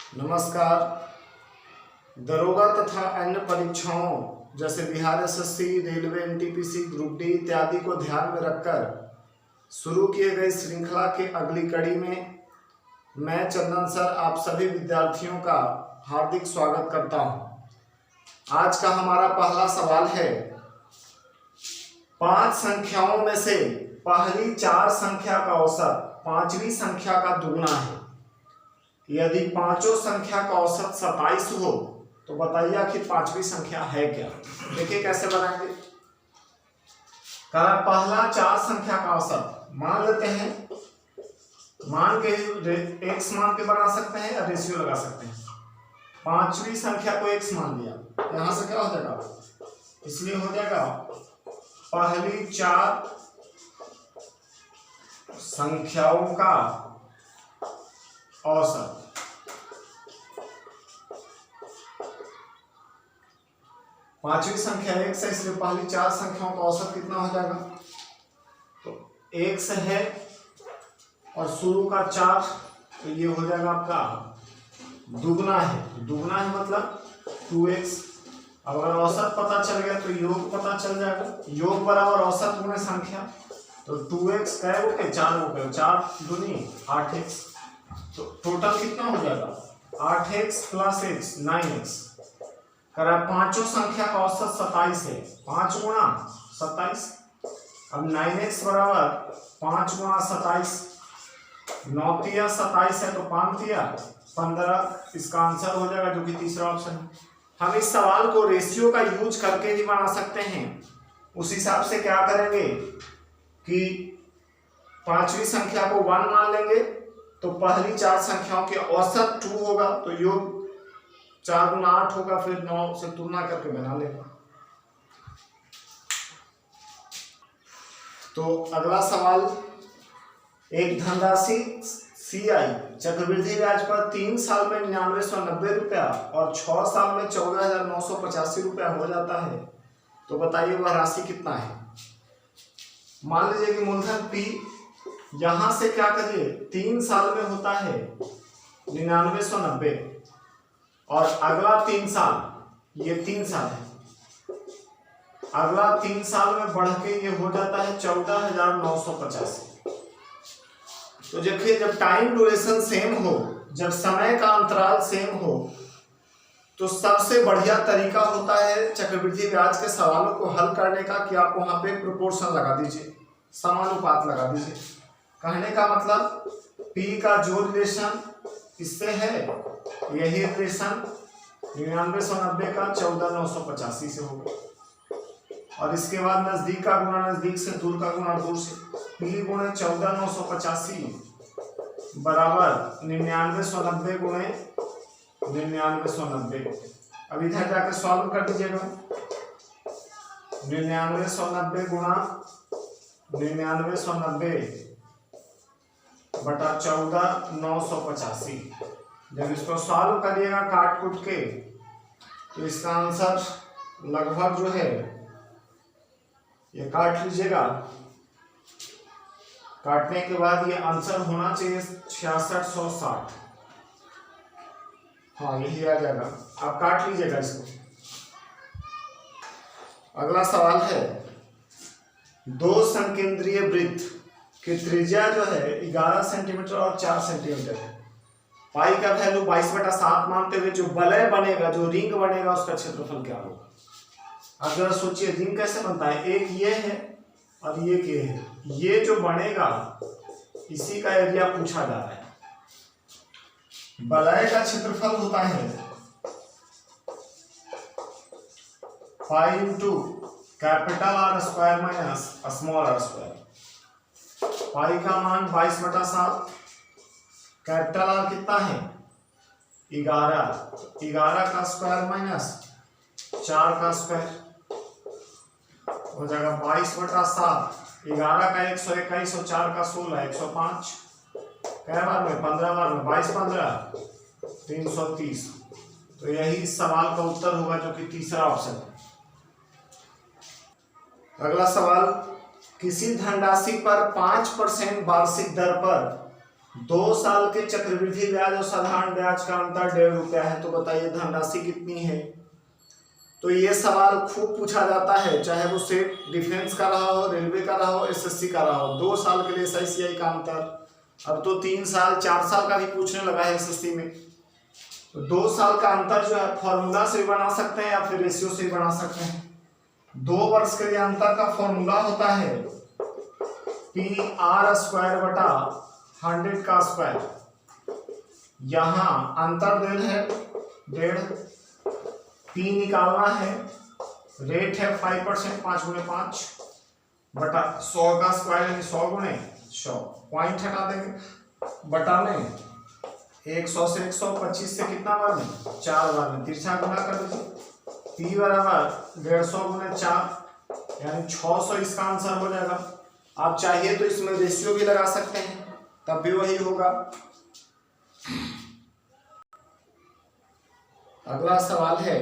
नमस्कार। दरोगा तथा अन्य परीक्षाओं जैसे Bihar SSC, railway, NTPC, group D इत्यादि को ध्यान में रखकर शुरू किए गए श्रृंखला के अगली कड़ी में मैं चंदन सर आप सभी विद्यार्थियों का हार्दिक स्वागत करता हूं। आज का हमारा पहला सवाल है, 5 संख्याओं में से पहली 4 संख्या का औसत 5वीं संख्या का दुगुना है। यदि पांचों संख्या का औसत 27 हो तो बताइए आखिर 5वीं संख्या है क्या। देखिए कैसे बनाएंगे। पहला 4 संख्या का औसत मान लेते हैं, मान के x मान के बना सकते हैं या रेशियो लगा सकते हैं। 5वीं संख्या को x मान लिया, यहां से क्या हो जाएगा, इसलिए हो जाएगा पहली 4 संख्याओं का औसत। 5वीं संख्या x है, इसलिए पहली 4 संख्याओं का औसत कितना हो जाएगा, तो x है और शुरू का 4, तो ये हो जाएगा आपका दुगना है। दुगना है मतलब 2x। अगर औसत पता चल गया तो योग पता चल जाएगा। योग बराबर औसत गुणे संख्या, तो 2x कै हो गए, 4 हो गए, 4 दूनी 8x। तो टोटल कितना हो जाएगा 8x प्लस x 9x। करा पांचों संख्या का औसत 27 है, 5 गुणा 27। अब 9x बराबर 5 गुणा 27, 9 तिया 27 है तो 5 तिया 15। इसका आंसर हो जाएगा जो कि तीसरा ऑप्शन है। हम इस सवाल को रेशियो का यूज करके भी बना सकते हैं। उस हिसाब से क्या करेंगे कि 5वीं संख्या को 1 मान लेंगे तो पहली 4 संख्याओं के औसत 2 होगा, तो योग 4 गुना 8 होगा, फिर 9 से तुलना करके बना लेगा। तो अगला सवाल, एक धनराशि CI चक्रवृद्धि ब्याज पर 3 साल में 9990 रुपया और 6 साल में 14985 रुपया हो जाता है, तो बताइए वह राशि कितना है। मान लीजिए कि मूलधन P यहां से क्या करिए, 3 साल में होता है 9990 और अगला 3 साल, ये 3 साल है, अगला 3 साल में बढ़ के ये हो जाता है 14985। तो देखिए जब टाइम ड्यूरेशन सेम हो, जब समय का अंतराल सेम हो, तो सबसे बढ़िया तरीका होता है चक्रवृद्धि ब्याज के सवालों को हल करने का कि आप वहां पे प्रोपोर्शन लगा दीजिए, समानुपात लगा दीजिए। कहने का मतलब P का जो रिलेशन इससे है, यही रिलेशन 9990 का 14985 से होगा, और इसके बाद नजदीक का गुना नजदीक से, दूर का गुना दूर से। P गुणे 14985 बराबर 9990 गुणे 9990। अब इधर जाकर सॉल्व कर दीजिएगा। 9990 गुणा 9990 बटा 14985। जब इसको सॉल्व करिएगा काट कूट के, तो इसका आंसर लगभग जो है, ये काट लीजिएगा, काटने के बाद ये आंसर होना चाहिए 6660। हाँ यही आ जाएगा, आप काट लीजिएगा इसको। अगला सवाल है, 2 संकेंद्रीय वृत्त की त्रिज्या जो है 11 सेंटीमीटर और 4 सेंटीमीटर है। पाई का वैल्यू 22/7 मानते हुए जो वलय बनेगा, जो रिंग बनेगा, उसका क्षेत्रफल क्या होगा। अब जरा सोचिए रिंग कैसे बनता है, एक ये है और ये है, ये जो बनेगा इसी का एरिया पूछा जा रहा है। वलय का क्षेत्रफल होता है pi into capital R square minus small r square. Pi का मान 22/7, कैपिटल R कितना है 11 का स्क्वायर माइनस 4 का स्क्वायर हो जाएगा 22/7। 11 का 121 और 4 का 16, 105। कै बार में 15 बार में, 22 15 330। तो यही इस सवाल का उत्तर होगा जो कि तीसरा ऑप्शन है। अगला सवाल, किसी धनराशि पर 5% वार्षिक दर पर 2 साल के चक्रवृद्धि ब्याज और साधारण ब्याज का अंतर 1.5 रुपया है, तो बताइए धनराशि कितनी है। तो ये सवाल खूब पूछा जाता है, चाहे वो सेट डिफेंस का रहा हो, रेलवे का रहा हो, एसएससी का रहा हो। 2 साल के लिए एसआईसीआई का अंतर, अब तो 3 साल 4 साल का भी पूछने लगा है एसएससी में। तो 2 साल का अंतर जो है फॉर्मूला से भी बना सकते हैं या फिर रेशियो से भी बना सकते हैं। 2 वर्ष के लिए अंतर का फॉर्मूला होता है PR² बटा 100 का स्क्वायर। यहाँ अंतर देन है 1.5, P निकालना है, रेट है 5%, 5 गुणे 5 बटा 100 का स्क्वायर यानी 100 गुणे 100, पॉइंट हटा देंगे बटा में 100 से 125 से कितना बार में 4 बार में तिरछा गुना कर दीजिए। P बराबर 150 गुणे 4 यानी 600 इसका आंसर हो जाएगा। आप चाहिए तो इसमें रेशियो भी लगा सकते हैं, तब भी वही होगा। अगला सवाल है,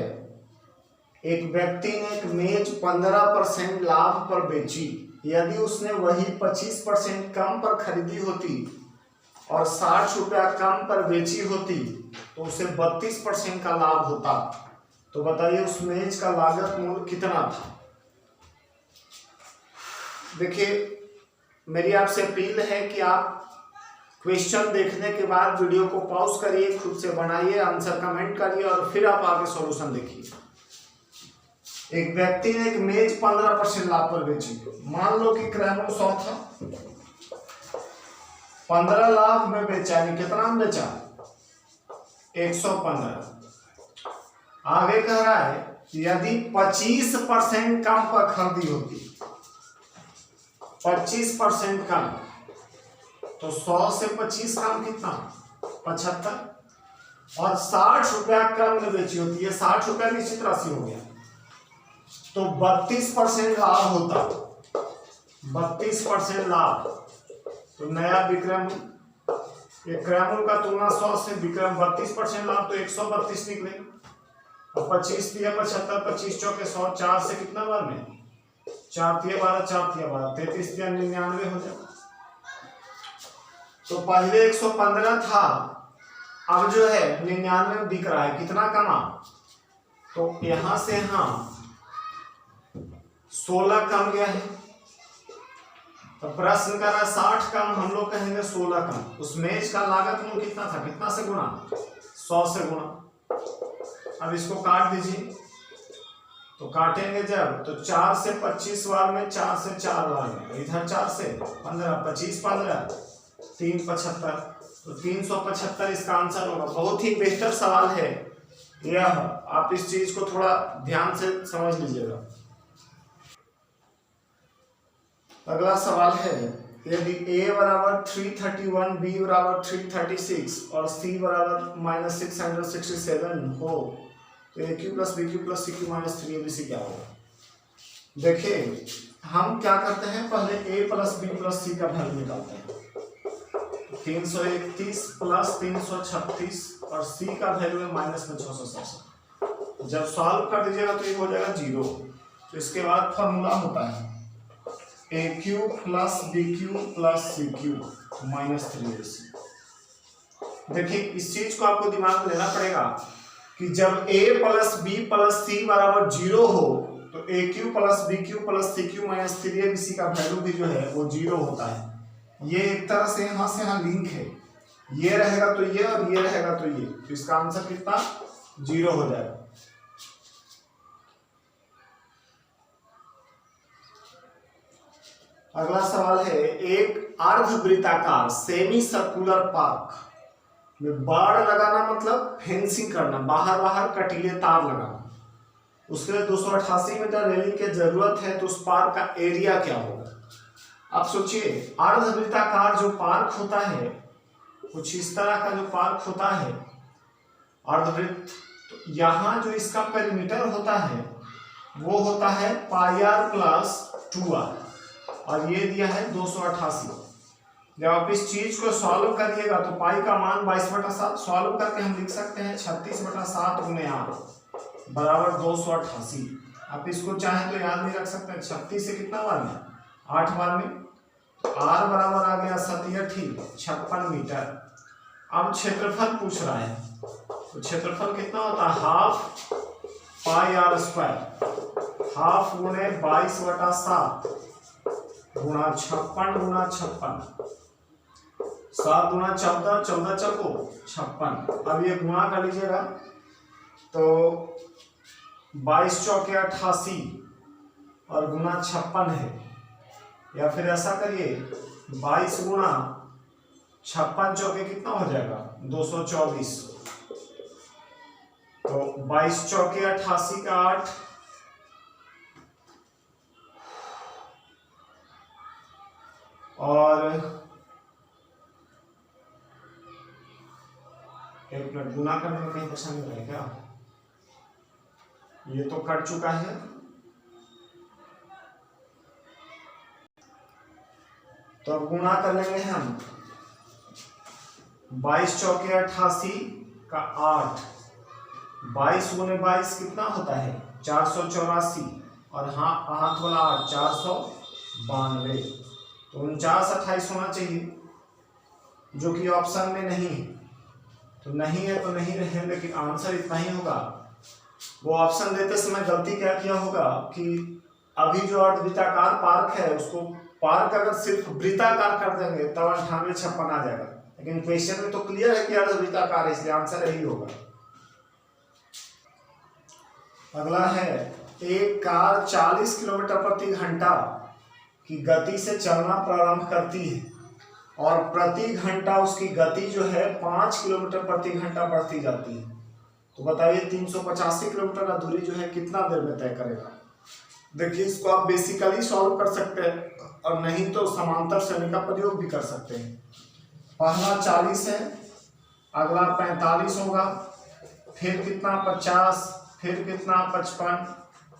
एक व्यक्ति ने एक मेज 15% लाभ पर बेची। यदि उसने वही 25% कम पर खरीदी होती और 60 रुपया कम पर बेची होती तो उसे 32% का लाभ होता। तो बताइए उस मेज का लागत मूल्य कितना था। देखिए, मेरी आपसे अपील है कि आप क्वेश्चन देखने के बाद वीडियो को पॉज करिए, खुद से बनाइए, आंसर कमेंट करिए और फिर आप आगे सॉल्यूशन देखिए। एक व्यक्ति ने एक मेज 15% लाभ पर बेची। मान लो कि क्रय मूल्य 100 था, 15 लाख में बेचा, यानी कितना में बेचा 115। आगे कह रहा है यदि 25% कम पर खरीदी होती, 25% कम, तो 100 से 25 कम कितना 75, और 60 रुपया कम में बेची होती है, 60 रुपया निश्चित राशि हो गया, तो 32% लाभ होता, 32% लाभ। तो नया विक्रम, ये क्रय का तुलना 100 से, विक्रम 32% लाभ, तो 132 निकले। और 25 दिया 75, 25 चौके 100, 4 से कितना बार में 4 दिया 12, 4 दिया 12, 33 दिया 99 हो जाए। तो पहले 115 था, अब जो है 99 में बिक रहा है, कितना कमा, तो यहां से हम 16 कम गया है। तो प्रश्न कर रहा है 60 कम, हम लोग कहेंगे 16 कम। उस मेज का लागत मूल्य कितना था, कितना से गुणा 100 से गुणा। अब इसको काट दीजिए, तो काटेंगे जब, तो 4 से 25 बार में, 4 से 4 बार में, इधर 4 से 15, 25 15, 3 75, तो 375 इसका आंसर होगा। बहुत ही बेहतर सवाल है यह, आप इस चीज को थोड़ा ध्यान से समझ लीजिएगा। अगला सवाल है, यदि A बराबर 331, B बराबर 336 और C बराबर -667 हो तो AQ plus BQ plus CQ minus 3ABC क्या होगा। देखिए, हम क्या करते हैं, पहले A plus B plus C का वैल्यू निकालते हैं। 331 प्लस 336 और C का वैल्यू है -667। जब सॉल्व कर दीजिएगा तो ये हो जाएगा 0। तो इसके बाद फॉर्मूला होता है AQ plus BQ plus CQ minus 3AC। देखिए, इस चीज को आपको दिमाग में लेना पड़ेगा कि जब A plus B plus C बराबर 0 हो तो AQ plus BQ plus CQ minus 3ABC का वैल्यू भी जो है वो 0 होता है। ये एक तरह से यहाँ से यहाँ लिंक है, ये रहेगा तो ये और ये रहेगा तो ये, तो इसका आंसर कितना 0 हो जाएगा। अगला सवाल है, एक अर्धवृत्ताकार सेमी सर्कुलर पार्क में बाड़ लगाना मतलब फेंसिंग करना, बाहर बाहर कटीले तार लगाना, उसके लिए 288 मीटर रेलिंग की जरूरत है, तो उस पार्क का एरिया क्या होगा। आप सोचिए, अर्धवृत्ताकार जो पार्क होता है, कुछ इस तरह का जो पार्क होता है अर्धवृत्त, तो यहाँ जो इसका पेरीमीटर होता है वो होता है πr प्लस 2r, और ये दिया है 288। जब आप इस चीज को सॉल्व करिएगा तो पाई का मान 22/7 सॉल्व करके हम लिख सकते हैं 36/7 गुणे 8 बराबर 288। आप इसको चाहें तो याद नहीं रख सकते हैं, 36 से कितना बार में 8 बार में, आर बराबर आ गया 56 मीटर। अब क्षेत्रफल पूछ रहा है, तो क्षेत्रफल कितना होता है, half pi r square, half गुणे 22/7 गुणा 56 गुणा 56, 7 गुणा 14, 14 चौको 56। अब ये गुणा कर लीजिएगा तो 22 चौके 88 और गुणा 56 है, या फिर ऐसा करिए 22 गुणा 56 चौके कितना हो जाएगा 224, तो 22 चौके 88 का 8, और एक मिनट, गुना करने में कहीं परेशानी नहीं है क्या, ये तो कट चुका है। तो अब गुणा कर लेंगे हम 22 चौके 88 का 8, 22 गुने 22 कितना होता है 484, और हाँ हाथ वाला 8 492, तो 49 होना चाहिए, जो कि ऑप्शन में नहीं है। तो नहीं है तो नहीं रहे, लेकिन आंसर इतना ही होगा। वो ऑप्शन देते समय गलती क्या किया होगा कि अभी जो अर्धवृत्ताकार पार्क है उसको पार्क अगर सिर्फ वृत्ताकार कर देंगे तब 9856 आ जाएगा, लेकिन क्वेश्चन में तो क्लियर है कि अर्धवृत्ताकार है, इसलिए आंसर यही होगा। अगला है, एक कार 40 किलोमीटर प्रति घंटा की गति से चलना प्रारंभ करती है और प्रति घंटा उसकी गति जो है 5 किलोमीटर प्रति घंटा बढ़ती जाती है, तो बताइए 385 किलोमीटर का दूरी जो है कितना देर में तय करेगा। देखिए इसको आप बेसिकली सॉल्व कर सकते हैं और नहीं तो समांतर श्रेणी का प्रयोग भी कर सकते हैं। पहला 40 है, अगला 45 होगा, फिर कितना 50, फिर कितना 55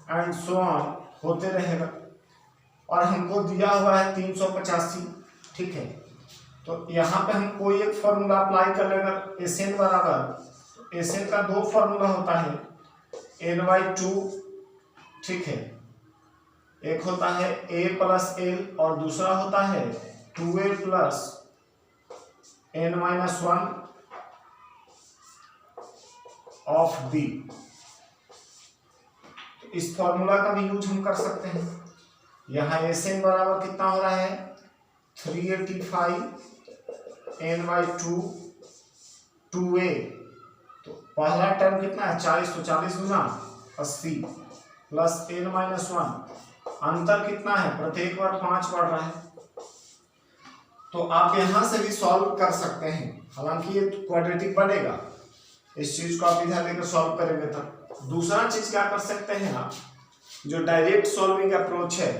एंड सो ऑन होते रहेगा, और हमको दिया हुआ है 385। ठीक है, तो यहाँ पे हम कोई एक फॉर्मूला अप्लाई कर लेंगे। एस एन बराबर, एस एन का दो फॉर्मूला होता है, n/2, ठीक है, एक होता है a + l और दूसरा होता है 2a + n-1 ऑफ b। इस फॉर्मूला का भी यूज हम कर सकते हैं। यहाँ एस एन बराबर कितना हो रहा है 385 n/2 2a, तो पहला टर्म कितना है 40, तो 40 गुना 80 प्लस n-1, अंतर कितना है प्रत्येक बार 5 बढ़ रहा है, तो आप यहां से भी सॉल्व कर सकते हैं। हालांकि ये क्वाड्रेटिक बनेगा, इस चीज को आप इधर लेकर सॉल्व करेंगे तब। दूसरा चीज क्या कर सकते हैं आप, जो डायरेक्ट सॉल्विंग अप्रोच है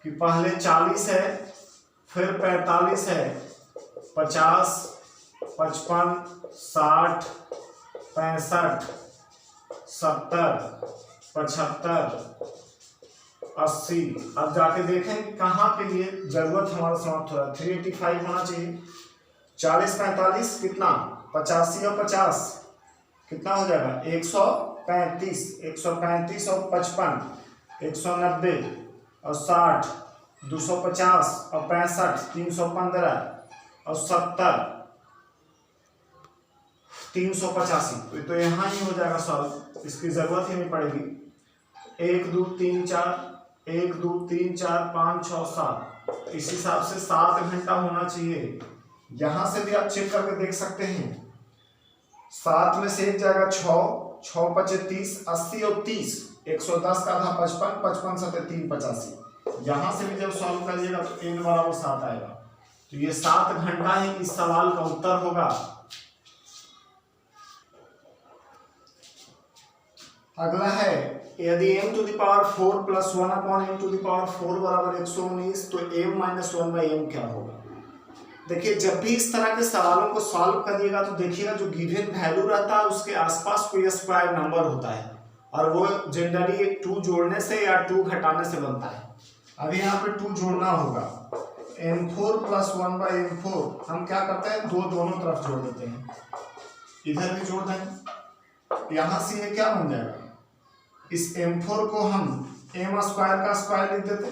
कि पहले 40 है, फिर 45 है, 50, 55, 60, 65, 70, 75, 80, अब जाके देखें कहाँ पे ये जरूरत हमारा समाप्त हो रहा है। 385 होना चाहिए, 40 45 कितना 85 और 50 कितना हो जाएगा 135, 135 और 55 190 और 60 250 और 65 315 और 70 385, तो यहाँ ही हो जाएगा सॉल्व, इसकी जरूरत ही नहीं पड़ेगी। 1 2 3 4 1 2 3 4 5 6 7, इस हिसाब से 7 घंटा होना चाहिए। यहां से भी आप चेक करके देख सकते हैं, 7 में से एक जाएगा 6, 6 5 30, 80 और 30, 110 का था 55, 55 7 3 85। यहां से भी जब सॉल्व करिएगा तो n बराबर 7 आएगा, तो ये 7 घंटा ही इस सवाल का उत्तर होगा। अगला है, यदि m⁴ + 1/m⁴ बराबर 119, तो m-1/m क्या होगा। देखिए जब भी इस तरह के सवालों को सॉल्व करिएगा तो देखिएगा जो गिवन वैल्यू रहता है उसके आसपास कोई स्क्वायर नंबर होता है, और वो जनरली 2 जोड़ने से या 2 घटाने से बनता है। अभी यहाँ पे 2 जोड़ना होगा, m4 + 1/m4 हम क्या करते हैं दोनों तरफ जोड़ देते हैं, इधर भी जोड़ दें, यहाँ से ये क्या बन जाएगा, इस m4 को हम m² का स्क्वायर लिख देते,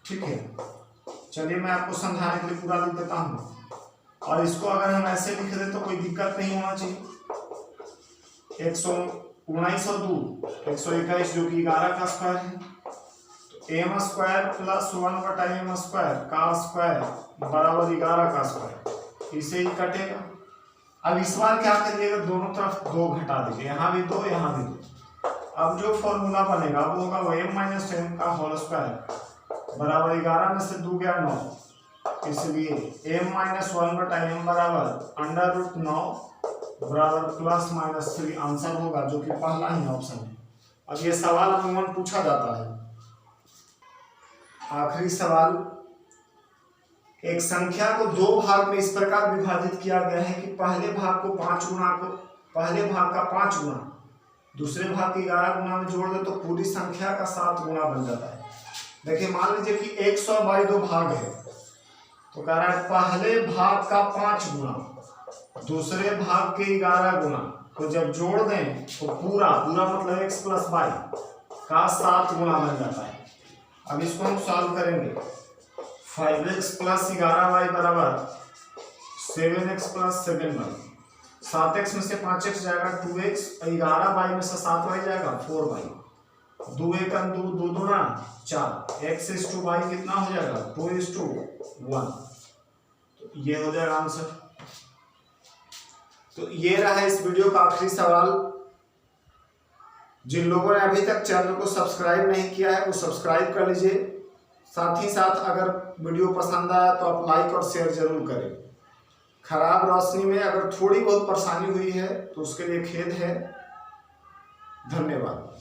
ठीक है, चलिए मैं आपको समझाने के लिए पूरा लिख देता हूँ, और इसको अगर हम ऐसे लिख दें तो कोई दिक्कत नहीं होना चाहिए। 119 और 2 121 जो कि 11 का स्क्वायर है, तो m square plus 1/m square का स्क्वायर बराबर 11 का स्क्वायर, इसे ही कटेगा। अब इस बार क्या करिएगा, दोनों तरफ 2 घटा दीजिए, यहाँ भी 2 यहाँ भी 2। अब जो फॉर्मूला बनेगा वो होगा m - 10 का होल स्क्वायर बराबर 11 में से 2 गया 9, इसलिए m - 1/m बराबर √9 बराबर ±3 आंसर होगा, जो कि पहला ही ऑप्शन है। अब ये सवाल अमूमन पूछा जाता है। आखिरी सवाल, एक संख्या को 2 भाग में इस प्रकार विभाजित किया गया है कि पहले भाग का 5 गुना दूसरे भाग की 11 गुना में जोड़ दे तो पूरी संख्या का 7 गुना बन जाता है। देखिए मान लीजिए कि 100/2 भाग है, तो कह रहा है पहले भाग का 5 गुना दूसरे भाग के 11 गुना को जब जोड़ दें तो पूरा मतलब x + y का 7 गुना बन जाता है। अब इसको हम सॉल्व करेंगे। 5x + 11y बराबर 7x + 7y, 7x में से 5x जाएगा 2x, 11y में से 7y जाएगा 4y, 2 × 2 2 दूना 4, x/y कितना हो जाएगा 2:1, तो ये हो जाएगा आंसर। तो ये रहा इस वीडियो का आखिरी सवाल। जिन लोगों ने अभी तक चैनल को सब्सक्राइब नहीं किया है वो सब्सक्राइब कर लीजिए। साथ ही साथ अगर वीडियो पसंद आया तो आप लाइक और शेयर जरूर करें। खराब रोशनी में अगर थोड़ी बहुत परेशानी हुई है तो उसके लिए खेद है। धन्यवाद।